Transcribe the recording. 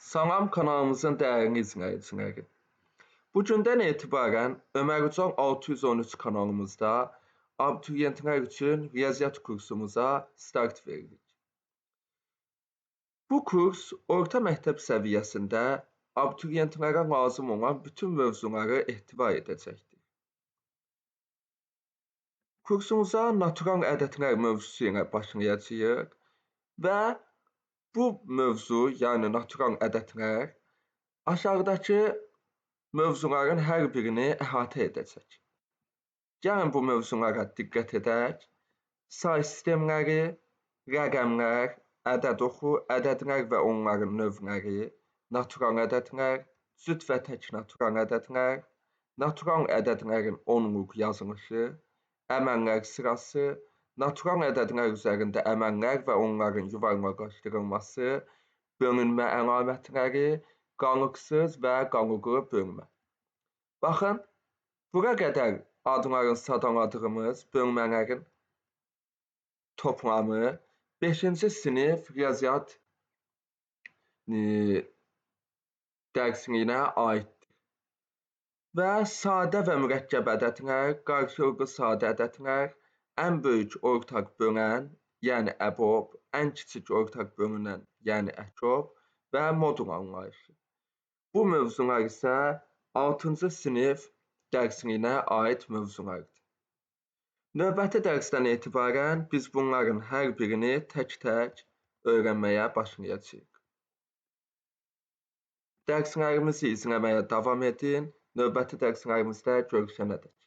Salam kanalımızın dəyərli izləyiciləri. Bu gündən etibarən Ömər Ucal 613 kanalımızda abituriyentlər üçün riyaziyyat kursumuza start veririk. Bu kurs orta məktəb səviyyəsində abituriyentlərə lazım olan bütün mövzuları ehtiva edəcəkdir. Kursumuza natural ədədlər mövzusu ilə başlayacağıq və bu mövzu, yəni natural ədədlər, aşağıdakı mövzuların hər birini əhatə edəcək. Gəlin bu mövzulara diqqət edək. Say sistemləri, rəqəmlər, ədəd oxu, ədədlər və onların növləri, natural ədədlər, cüt və tək natural ədədlər, natural ədədlərin onluq yazılışı, əməllər sırası, natural ədədlər üzərində əməllər və onların yuvarlaqlaşdırılması, bölünmə əlamətləri, qalıqsız və qalıqlı bölmə. Baxın, bura qədər adların sadaladığımız bölmələrin toplamı 5-ci sinif riyaziyyat dərsliyinə aiddir. Və sadə və mürəkkəb ədədlər, qarşılıqlı sadə ədədlər, ən böyük ortaq bölən, yəni əbob, ən kiçik ortaq bölünən, yəni əkob və modul anlayışı. Bu mövzular isə 6-cı sinif dərsliyinə aid mövzulardır. Növbəti dərsdən etibarən biz bunların hər birini tək-tək öyrənməyə başlayacağıq. Dərslərimizi izləməyə davam edin. Növbəti dərslərimizdə görüşənədək.